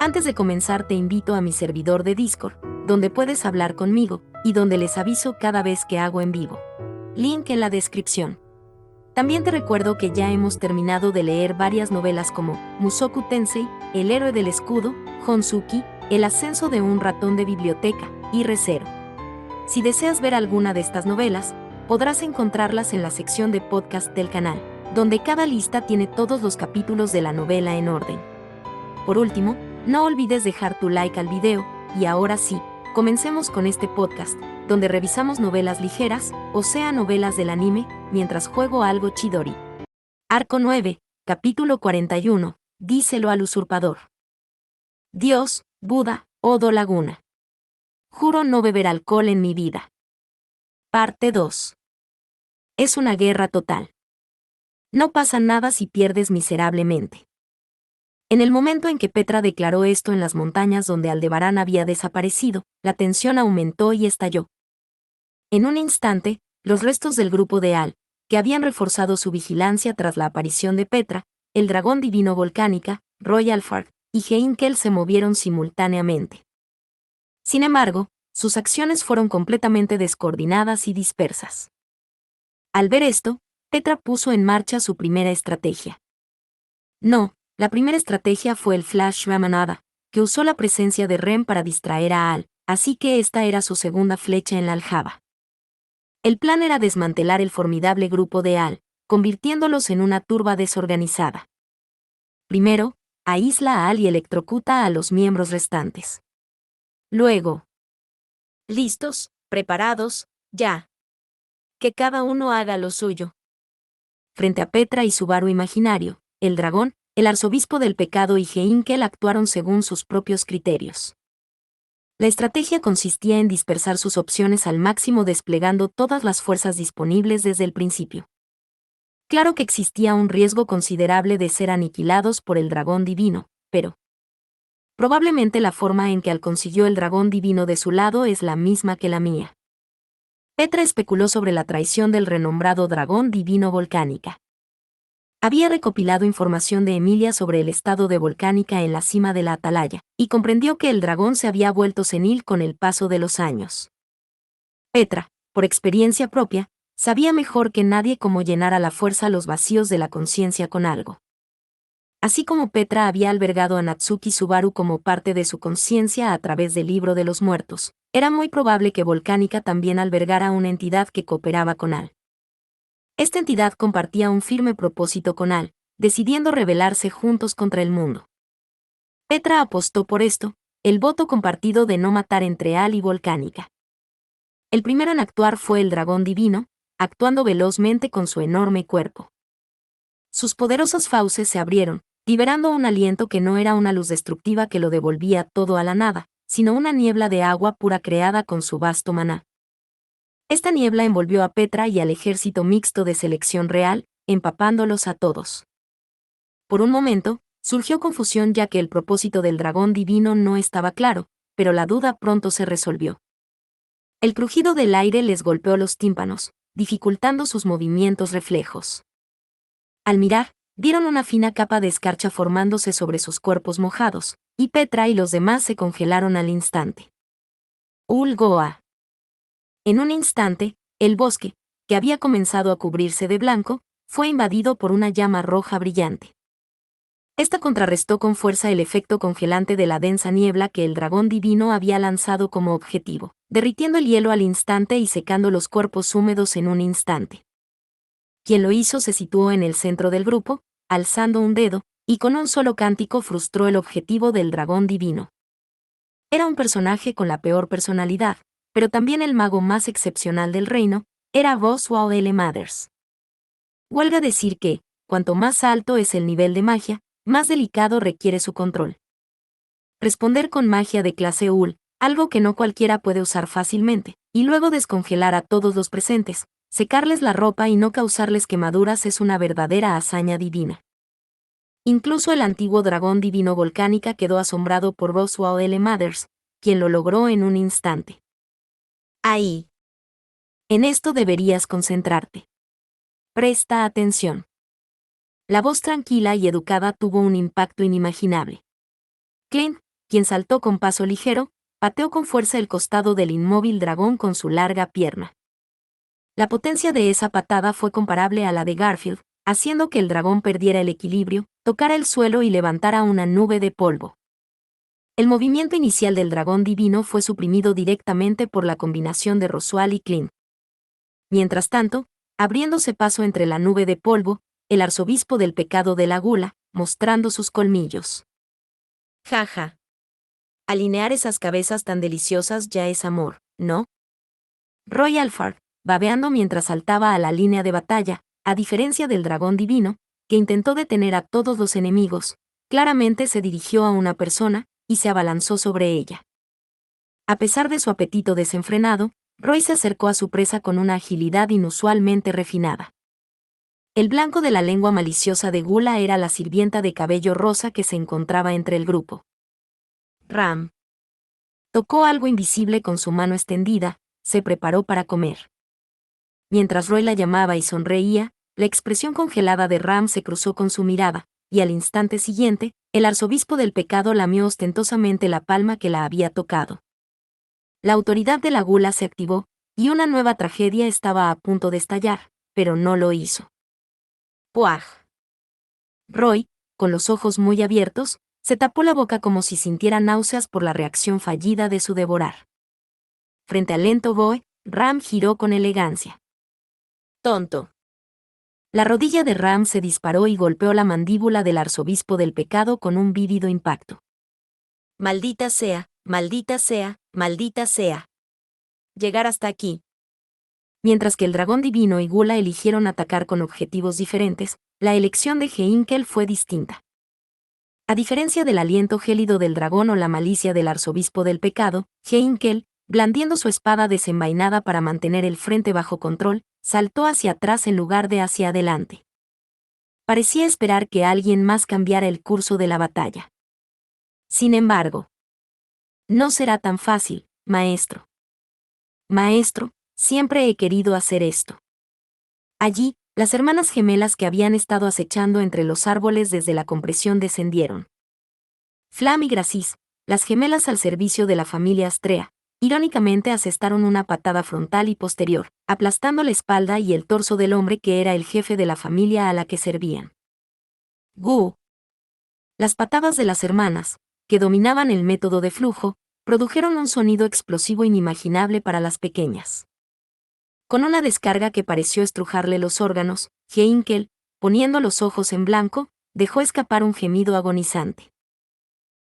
Antes de comenzar te invito a mi servidor de Discord, donde puedes hablar conmigo, y donde les aviso cada vez que hago en vivo. Link en la descripción. También te recuerdo que ya hemos terminado de leer varias novelas como Mushoku Tensei, El héroe del escudo, Honsuki, El ascenso de un ratón de biblioteca, y Re:Zero. Si deseas ver alguna de estas novelas, podrás encontrarlas en la sección de podcast del canal, donde cada lista tiene todos los capítulos de la novela en orden. Por último, no olvides dejar tu like al video, y ahora sí, comencemos con este podcast, donde revisamos novelas ligeras, o sea novelas del anime, mientras juego algo Chidori. Arco 9, capítulo 41, díselo al usurpador. Dios, Buda, Odo Laguna. Juro no beber alcohol en mi vida. Parte 2. Es una guerra total. No pasa nada si pierdes miserablemente. En el momento en que Petra declaró esto en las montañas donde Aldebarán había desaparecido, la tensión aumentó y estalló. En un instante, los restos del grupo de Al, que habían reforzado su vigilancia tras la aparición de Petra, el dragón divino volcánica, Royal Farg y Heinkel se movieron simultáneamente. Sin embargo, sus acciones fueron completamente descoordinadas y dispersas. Al ver esto, Petra puso en marcha su primera estrategia. No. La primera estrategia fue el Flash Ramanada, que usó la presencia de Rem para distraer a Al, así que esta era su segunda flecha en la aljaba. El plan era desmantelar el formidable grupo de Al, convirtiéndolos en una turba desorganizada. Primero, aísla a Al y electrocuta a los miembros restantes. Luego, listos, preparados, ya. Que cada uno haga lo suyo. Frente a Petra y Subaru imaginario, el dragón, el arzobispo del pecado y Heinkel actuaron según sus propios criterios. La estrategia consistía en dispersar sus opciones al máximo desplegando todas las fuerzas disponibles desde el principio. Claro que existía un riesgo considerable de ser aniquilados por el dragón divino, pero probablemente la forma en que Al consiguió el dragón divino de su lado es la misma que la mía. Petra especuló sobre la traición del renombrado dragón divino volcánica. Había recopilado información de Emilia sobre el estado de Volcánica en la cima de la atalaya, y comprendió que el dragón se había vuelto senil con el paso de los años. Petra, por experiencia propia, sabía mejor que nadie cómo llenar a la fuerza los vacíos de la conciencia con algo. Así como Petra había albergado a Natsuki Subaru como parte de su conciencia a través del libro de los muertos, era muy probable que Volcánica también albergara una entidad que cooperaba con Al. Esta entidad compartía un firme propósito con Al, decidiendo rebelarse juntos contra el mundo. Petra apostó por esto, el voto compartido de no matar entre Al y Volcánica. El primero en actuar fue el dragón divino, actuando velozmente con su enorme cuerpo. Sus poderosas fauces se abrieron, liberando un aliento que no era una luz destructiva que lo devolvía todo a la nada, sino una niebla de agua pura creada con su vasto maná. Esta niebla envolvió a Petra y al ejército mixto de selección real, empapándolos a todos. Por un momento, surgió confusión ya que el propósito del dragón divino no estaba claro, pero la duda pronto se resolvió. El crujido del aire les golpeó los tímpanos, dificultando sus movimientos reflejos. Al mirar, vieron una fina capa de escarcha formándose sobre sus cuerpos mojados, y Petra y los demás se congelaron al instante. Ulgoa. En un instante, el bosque, que había comenzado a cubrirse de blanco, fue invadido por una llama roja brillante. Esta contrarrestó con fuerza el efecto congelante de la densa niebla que el dragón divino había lanzado como objetivo, derritiendo el hielo al instante y secando los cuerpos húmedos en un instante. Quien lo hizo se situó en el centro del grupo, alzando un dedo, y con un solo cántico frustró el objetivo del dragón divino. Era un personaje con la peor personalidad, pero también el mago más excepcional del reino, era Boswell L. Mathers. Huelga decir que, cuanto más alto es el nivel de magia, más delicado requiere su control. Responder con magia de clase Ul, algo que no cualquiera puede usar fácilmente, y luego descongelar a todos los presentes, secarles la ropa y no causarles quemaduras es una verdadera hazaña divina. Incluso el antiguo dragón divino volcánica quedó asombrado por Boswell L. Mathers, quien lo logró en un instante. Ahí. En esto deberías concentrarte. Presta atención. La voz tranquila y educada tuvo un impacto inimaginable. Clint, quien saltó con paso ligero, pateó con fuerza el costado del inmóvil dragón con su larga pierna. La potencia de esa patada fue comparable a la de Garfield, haciendo que el dragón perdiera el equilibrio, tocara el suelo y levantara una nube de polvo. El movimiento inicial del dragón divino fue suprimido directamente por la combinación de Roswaal y Clint. Mientras tanto, abriéndose paso entre la nube de polvo, el arzobispo del pecado de la gula, mostrando sus colmillos. Jaja. Alinear esas cabezas tan deliciosas ya es amor, ¿no? Roy Alphard, babeando mientras saltaba a la línea de batalla, a diferencia del dragón divino, que intentó detener a todos los enemigos, claramente se dirigió a una persona y se abalanzó sobre ella. A pesar de su apetito desenfrenado, Roy se acercó a su presa con una agilidad inusualmente refinada. El blanco de la lengua maliciosa de Gula era la sirvienta de cabello rosa que se encontraba entre el grupo. Ram. Tocó algo invisible con su mano extendida, se preparó para comer. Mientras Roy la llamaba y sonreía, la expresión congelada de Ram se cruzó con su mirada, y al instante siguiente, el arzobispo del pecado lamió ostentosamente la palma que la había tocado. La autoridad de la gula se activó, y una nueva tragedia estaba a punto de estallar, pero no lo hizo. ¡Puaj! Roy, con los ojos muy abiertos, se tapó la boca como si sintiera náuseas por la reacción fallida de su devorar. Frente al lento Boy, Ram giró con elegancia. ¡Tonto! La rodilla de Ram se disparó y golpeó la mandíbula del arzobispo del pecado con un vívido impacto. ¡Maldita sea, maldita sea, maldita sea! Llegar hasta aquí. Mientras que el dragón divino y Gula eligieron atacar con objetivos diferentes, la elección de Heinkel fue distinta. A diferencia del aliento gélido del dragón o la malicia del arzobispo del pecado, Heinkel, blandiendo su espada desenvainada para mantener el frente bajo control, saltó hacia atrás en lugar de hacia adelante. Parecía esperar que alguien más cambiara el curso de la batalla. Sin embargo, no será tan fácil, maestro. Maestro, siempre he querido hacer esto. Allí, las hermanas gemelas que habían estado acechando entre los árboles desde la compresión descendieron. Flam y Gracis, las gemelas al servicio de la familia Astrea, irónicamente asestaron una patada frontal y posterior, aplastando la espalda y el torso del hombre que era el jefe de la familia a la que servían. ¡Gu! Las patadas de las hermanas, que dominaban el método de flujo, produjeron un sonido explosivo inimaginable para las pequeñas. Con una descarga que pareció estrujarle los órganos, Heinkel, poniendo los ojos en blanco, dejó escapar un gemido agonizante.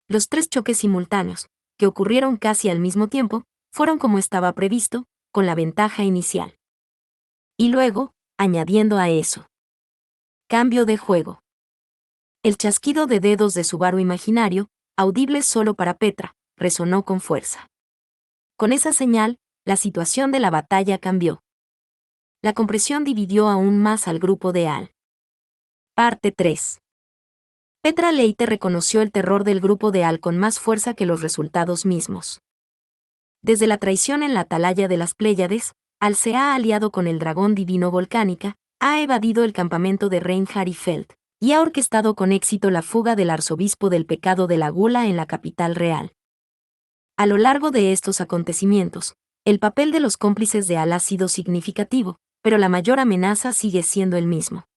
Los 3 choques simultáneos, que ocurrieron casi al mismo tiempo, fueron como estaba previsto, con la ventaja inicial. Y luego, añadiendo a eso. Cambio de juego. El chasquido de dedos de Subaru imaginario, audible solo para Petra, resonó con fuerza. Con esa señal, la situación de la batalla cambió. La compresión dividió aún más al grupo de Al. Parte 3. Petra Leite reconoció el terror del grupo de Al con más fuerza que los resultados mismos. Desde la traición en la atalaya de las Pléyades, Al se ha aliado con el dragón divino Volcánica, ha evadido el campamento de Reinhard y Feld, y ha orquestado con éxito la fuga del arzobispo del pecado de la gula en la capital real. A lo largo de estos acontecimientos, el papel de los cómplices de Al ha sido significativo, pero la mayor amenaza sigue siendo el mismo.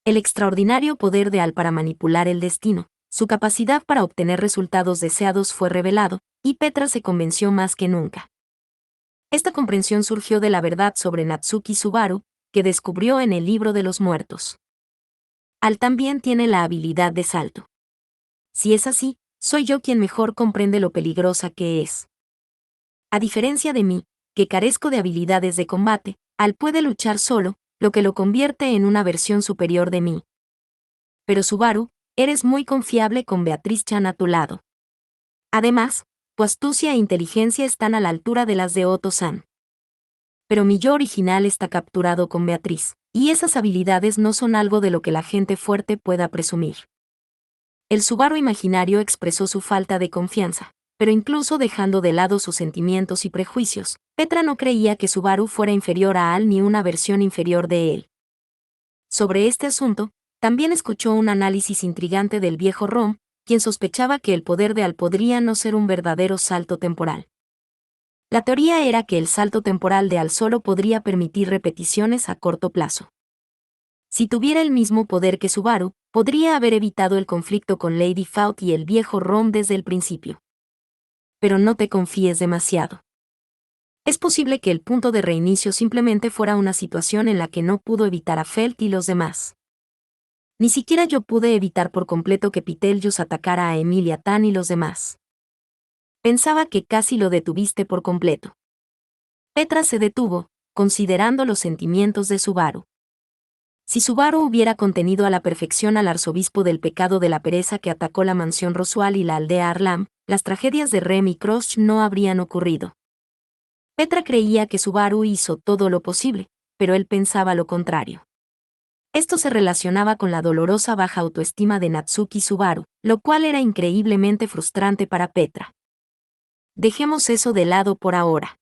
El extraordinario poder de Al para manipular el destino, su capacidad para obtener resultados deseados fue revelado, y Petra se convenció más que nunca. Esta comprensión surgió de la verdad sobre Natsuki Subaru, que descubrió en el libro de los muertos. Al también tiene la habilidad de salto. Si es así, soy yo quien mejor comprende lo peligrosa que es. A diferencia de mí, que carezco de habilidades de combate, Al puede luchar solo, lo que lo convierte en una versión superior de mí. Pero Subaru, eres muy confiable con Beatriz Chan a tu lado. Además, tu astucia e inteligencia están a la altura de las de Otto-san. Pero mi yo original está capturado con Beatriz, y esas habilidades no son algo de lo que la gente fuerte pueda presumir. El Subaru imaginario expresó su falta de confianza, pero incluso dejando de lado sus sentimientos y prejuicios, Petra no creía que Subaru fuera inferior a Al ni una versión inferior de él. Sobre este asunto, también escuchó un análisis intrigante del viejo Rom, quien sospechaba que el poder de Al podría no ser un verdadero salto temporal. La teoría era que el salto temporal de Al solo podría permitir repeticiones a corto plazo. Si tuviera el mismo poder que Subaru, podría haber evitado el conflicto con Lady Fault y el viejo Rom desde el principio. Pero no te confíes demasiado. Es posible que el punto de reinicio simplemente fuera una situación en la que no pudo evitar a Felt y los demás. Ni siquiera yo pude evitar por completo que Betelgeuse atacara a Emilia Tan y los demás. Pensaba que casi lo detuviste por completo. Petra se detuvo, considerando los sentimientos de Subaru. Si Subaru hubiera contenido a la perfección al arzobispo del pecado de la pereza que atacó la mansión Roswell y la aldea Arlam, las tragedias de Rem y Crush no habrían ocurrido. Petra creía que Subaru hizo todo lo posible, pero él pensaba lo contrario. Esto se relacionaba con la dolorosa baja autoestima de Natsuki Subaru, lo cual era increíblemente frustrante para Petra. Dejemos eso de lado por ahora.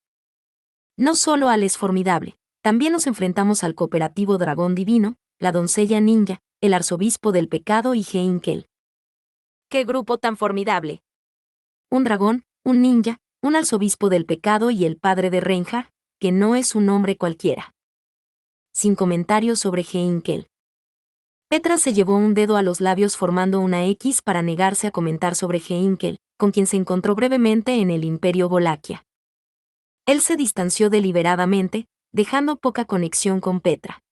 No solo Al es formidable, también nos enfrentamos al cooperativo dragón divino, la doncella ninja, el arzobispo del pecado y Heinkel. ¡Qué grupo tan formidable! Un dragón, un ninja, un arzobispo del pecado y el padre de Reinhardt, que no es un hombre cualquiera. Sin comentarios sobre Heinkel. Petra se llevó un dedo a los labios formando una X para negarse a comentar sobre Heinkel, con quien se encontró brevemente en el Imperio Wallachia. Él se distanció deliberadamente, dejando poca conexión con Petra.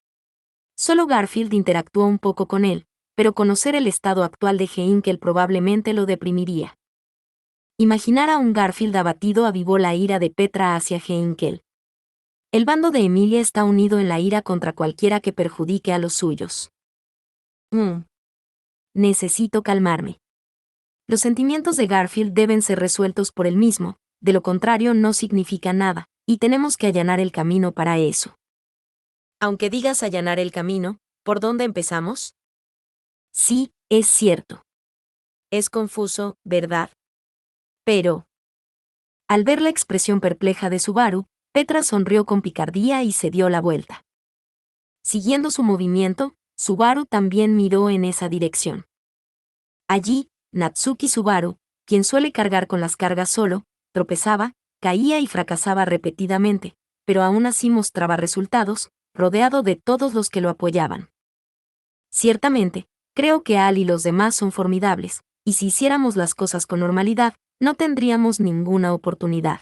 Solo Garfield interactuó un poco con él, pero conocer el estado actual de Heinkel probablemente lo deprimiría. Imaginar a un Garfield abatido avivó la ira de Petra hacia Heinkel. El bando de Emilia está unido en la ira contra cualquiera que perjudique a los suyos. Necesito calmarme. Los sentimientos de Garfield deben ser resueltos por él mismo, de lo contrario no significa nada, y tenemos que allanar el camino para eso. Aunque digas allanar el camino, ¿por dónde empezamos? Sí, es cierto. Es confuso, ¿verdad? Pero, al ver la expresión perpleja de Subaru, Petra sonrió con picardía y se dio la vuelta. Siguiendo su movimiento, Subaru también miró en esa dirección. Allí, Natsuki Subaru, quien suele cargar con las cargas solo, tropezaba, caía y fracasaba repetidamente, pero aún así mostraba resultados, rodeado de todos los que lo apoyaban. Ciertamente, creo que Al y los demás son formidables, y si hiciéramos las cosas con normalidad, no tendríamos ninguna oportunidad.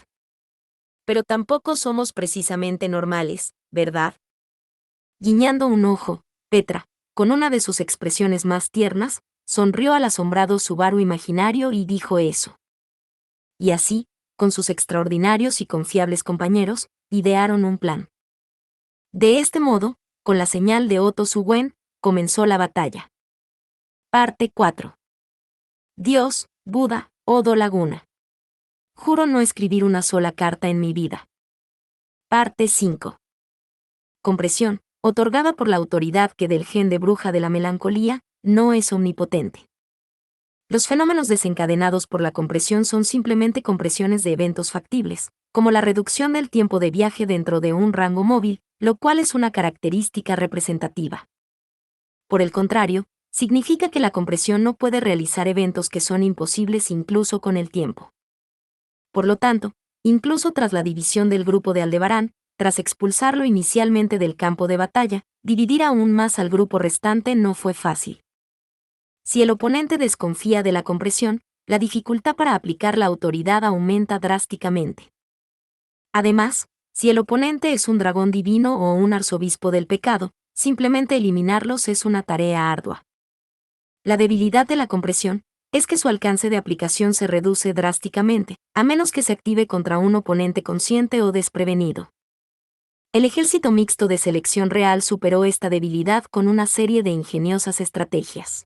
Pero tampoco somos precisamente normales, ¿verdad? Guiñando un ojo, Petra, con una de sus expresiones más tiernas, sonrió al asombrado Subaru imaginario y dijo eso. Y así, con sus extraordinarios y confiables compañeros, idearon un plan. De este modo, con la señal de Otto Suwen, comenzó la batalla. Parte 4. Dios, Buda, Odo Laguna. Juro no escribir una sola carta en mi vida. Parte 5. Compresión, otorgada por la autoridad que del gen de bruja de la melancolía, no es omnipotente. Los fenómenos desencadenados por la compresión son simplemente compresiones de eventos factibles, como la reducción del tiempo de viaje dentro de un rango móvil, lo cual es una característica representativa. Por el contrario, significa que la compresión no puede realizar eventos que son imposibles incluso con el tiempo. Por lo tanto, incluso tras la división del grupo de Aldebarán, tras expulsarlo inicialmente del campo de batalla, dividir aún más al grupo restante no fue fácil. Si el oponente desconfía de la compresión, la dificultad para aplicar la autoridad aumenta drásticamente. Además, si el oponente es un dragón divino o un arzobispo del pecado, simplemente eliminarlos es una tarea ardua. La debilidad de la compresión es que su alcance de aplicación se reduce drásticamente, a menos que se active contra un oponente consciente o desprevenido. El ejército mixto de selección real superó esta debilidad con una serie de ingeniosas estrategias.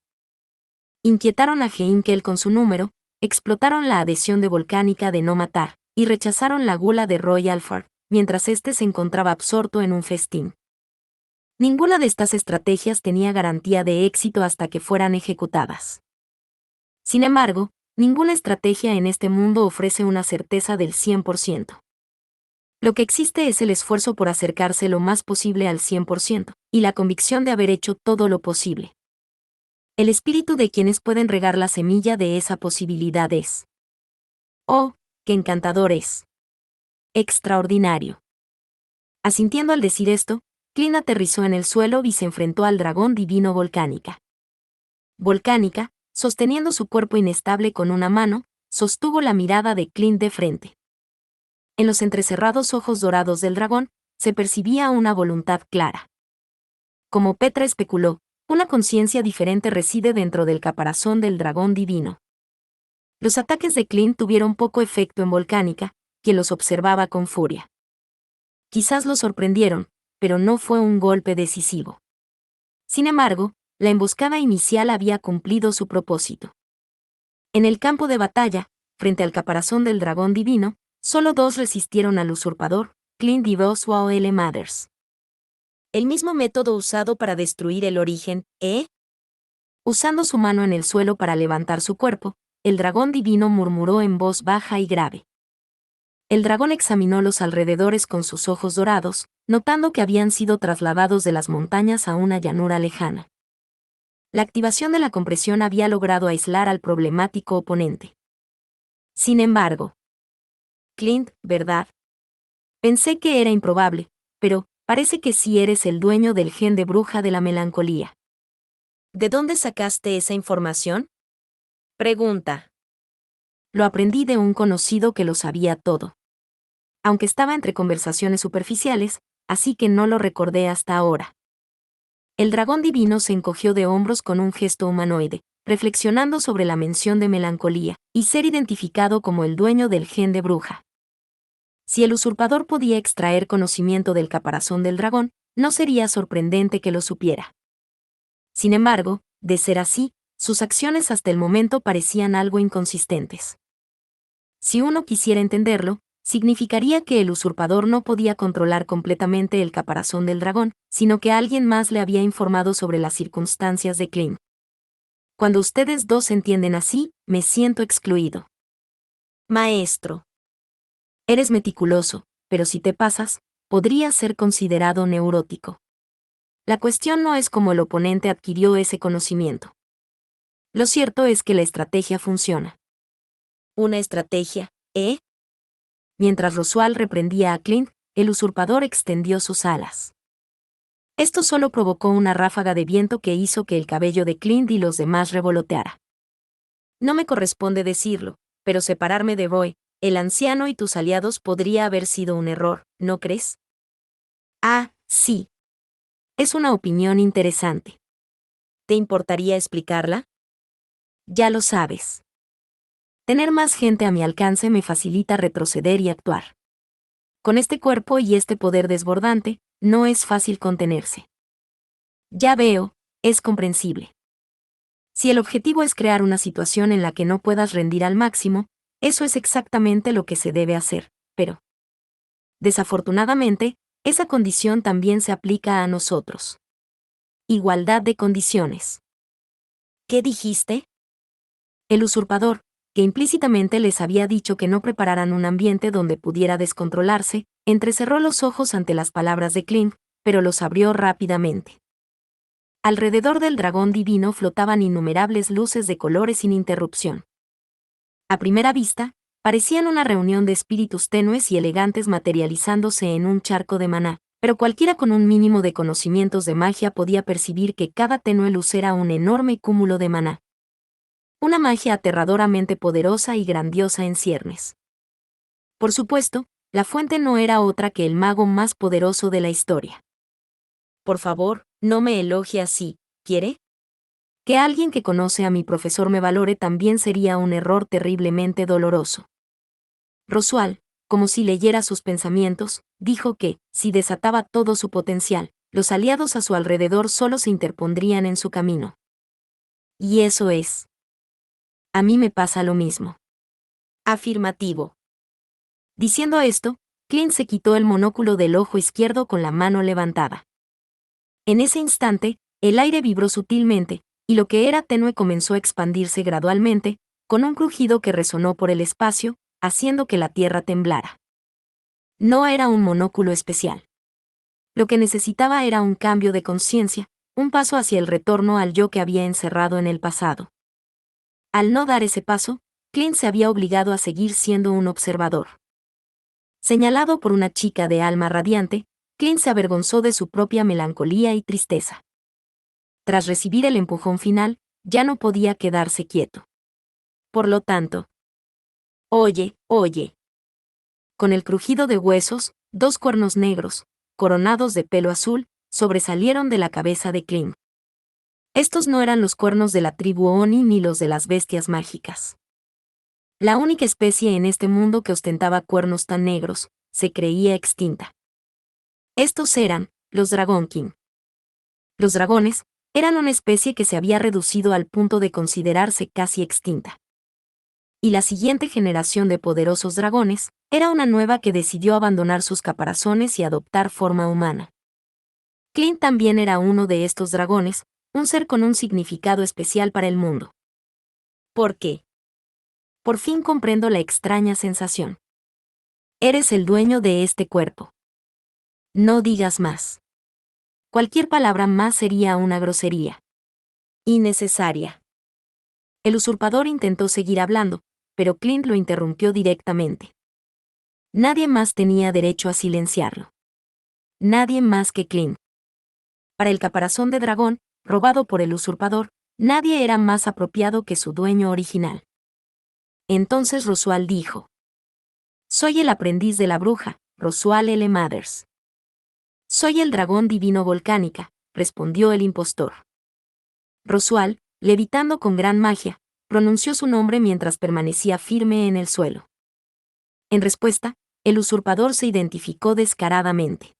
Inquietaron a Heinkel con su número, explotaron la adhesión de volcánica de no matar, y rechazaron la gula de Roy Alford, mientras éste se encontraba absorto en un festín. Ninguna de estas estrategias tenía garantía de éxito hasta que fueran ejecutadas. Sin embargo, ninguna estrategia en este mundo ofrece una certeza del 100%. Lo que existe es el esfuerzo por acercarse lo más posible al 100%, y la convicción de haber hecho todo lo posible. El espíritu de quienes pueden regar la semilla de esa posibilidad es. ¡Oh, qué encantador es! Extraordinario. Asintiendo al decir esto, Clint aterrizó en el suelo y se enfrentó al dragón divino Volcánica. Volcánica, sosteniendo su cuerpo inestable con una mano, sostuvo la mirada de Clint de frente. En los entrecerrados ojos dorados del dragón, se percibía una voluntad clara. Como Petra especuló, una conciencia diferente reside dentro del caparazón del dragón divino. Los ataques de Clint tuvieron poco efecto en Volcánica, quien los observaba con furia. Quizás lo sorprendieron, pero no fue un golpe decisivo. Sin embargo, la emboscada inicial había cumplido su propósito. En el campo de batalla, frente al caparazón del dragón divino, solo dos resistieron al usurpador, Clint y Boswell L. Mathers. El mismo método usado para destruir el origen, ¿eh? Usando su mano en el suelo para levantar su cuerpo, el dragón divino murmuró en voz baja y grave. El dragón examinó los alrededores con sus ojos dorados, notando que habían sido trasladados de las montañas a una llanura lejana. La activación de la compresión había logrado aislar al problemático oponente. Sin embargo, Clint, ¿verdad? Pensé que era improbable, pero parece que sí eres el dueño del gen de bruja de la melancolía. ¿De dónde sacaste esa información? Pregunta. Lo aprendí de un conocido que lo sabía todo. Aunque estaba entre conversaciones superficiales, así que no lo recordé hasta ahora. El dragón divino se encogió de hombros con un gesto humanoide, reflexionando sobre la mención de melancolía, y ser identificado como el dueño del gen de bruja. Si el usurpador podía extraer conocimiento del caparazón del dragón, no sería sorprendente que lo supiera. Sin embargo, de ser así, sus acciones hasta el momento parecían algo inconsistentes. Si uno quisiera entenderlo, significaría que el usurpador no podía controlar completamente el caparazón del dragón, sino que alguien más le había informado sobre las circunstancias de Clint. Cuando ustedes dos se entienden así, me siento excluido. Maestro. Eres meticuloso, pero si te pasas, podrías ser considerado neurótico. La cuestión no es cómo el oponente adquirió ese conocimiento. Lo cierto es que la estrategia funciona. ¿Una estrategia, eh? Mientras Roswell reprendía a Clint, el usurpador extendió sus alas. Esto solo provocó una ráfaga de viento que hizo que el cabello de Clint y los demás revoloteara. No me corresponde decirlo, pero separarme de Boy, el anciano y tus aliados podría haber sido un error, ¿no crees? Ah, sí. Es una opinión interesante. ¿Te importaría explicarla? Ya lo sabes. Tener más gente a mi alcance me facilita retroceder y actuar. Con este cuerpo y este poder desbordante, no es fácil contenerse. Ya veo, es comprensible. Si el objetivo es crear una situación en la que no puedas rendir al máximo, eso es exactamente lo que se debe hacer, pero desafortunadamente, esa condición también se aplica a nosotros. Igualdad de condiciones. ¿Qué dijiste? El usurpador, que implícitamente les había dicho que no prepararan un ambiente donde pudiera descontrolarse, entrecerró los ojos ante las palabras de Clint, pero los abrió rápidamente. Alrededor del dragón divino flotaban innumerables luces de colores sin interrupción. A primera vista, parecían una reunión de espíritus tenues y elegantes materializándose en un charco de maná, pero cualquiera con un mínimo de conocimientos de magia podía percibir que cada tenue luz era un enorme cúmulo de maná. Una magia aterradoramente poderosa y grandiosa en ciernes. Por supuesto, la fuente no era otra que el mago más poderoso de la historia. Por favor, no me elogie así, ¿quiere? Que alguien que conoce a mi profesor me valore también sería un error terriblemente doloroso. Roswell, como si leyera sus pensamientos, dijo que, si desataba todo su potencial, los aliados a su alrededor solo se interpondrían en su camino. Y eso es. A mí me pasa lo mismo. Afirmativo. Diciendo esto, Clint se quitó el monóculo del ojo izquierdo con la mano levantada. En ese instante, el aire vibró sutilmente, y lo que era tenue comenzó a expandirse gradualmente, con un crujido que resonó por el espacio, haciendo que la tierra temblara. No era un monóculo especial. Lo que necesitaba era un cambio de conciencia, un paso hacia el retorno al yo que había encerrado en el pasado. Al no dar ese paso, Clint se había obligado a seguir siendo un observador. Señalado por una chica de alma radiante, Clint se avergonzó de su propia melancolía y tristeza. Tras recibir el empujón final, ya no podía quedarse quieto. Por lo tanto, oye. Con el crujido de huesos, dos cuernos negros, coronados de pelo azul, sobresalieron de la cabeza de Clint. Estos no eran los cuernos de la tribu Oni ni los de las bestias mágicas. La única especie en este mundo que ostentaba cuernos tan negros, se creía extinta. Estos eran los Dragonkin. Los dragones eran una especie que se había reducido al punto de considerarse casi extinta. Y la siguiente generación de poderosos dragones era una nueva que decidió abandonar sus caparazones y adoptar forma humana. Clint también era uno de estos dragones, un ser con un significado especial para el mundo. ¿Por qué? Por fin comprendo la extraña sensación. Eres el dueño de este cuerpo. No digas más. Cualquier palabra más sería una grosería. Innecesaria. El usurpador intentó seguir hablando, pero Clint lo interrumpió directamente. Nadie más tenía derecho a silenciarlo. Nadie más que Clint. Para el caparazón de dragón, robado por el usurpador, nadie era más apropiado que su dueño original. Entonces Roswaal dijo: Soy el aprendiz de la bruja, Roswaal L. Mathers. Soy el dragón divino volcánica, respondió el impostor. Roswaal, levitando con gran magia, pronunció su nombre mientras permanecía firme en el suelo. En respuesta, el usurpador se identificó descaradamente.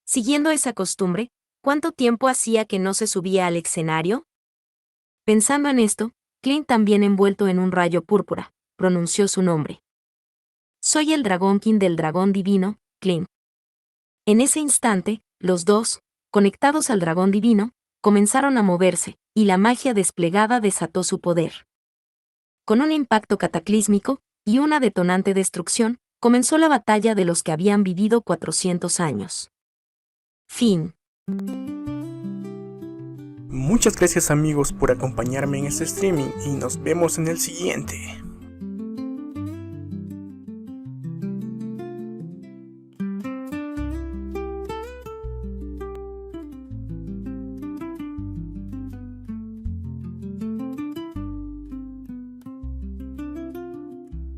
Siguiendo esa costumbre, ¿cuánto tiempo hacía que no se subía al escenario? Pensando en esto, Clint, también envuelto en un rayo púrpura, pronunció su nombre. Soy el Dragonkin del dragón divino, Clint. En ese instante, los dos, conectados al dragón divino, comenzaron a moverse, y la magia desplegada desató su poder. Con un impacto cataclísmico y una detonante destrucción, comenzó la batalla de los que habían vivido 400 años. Fin. Muchas gracias amigos por acompañarme en este streaming y nos vemos en el siguiente.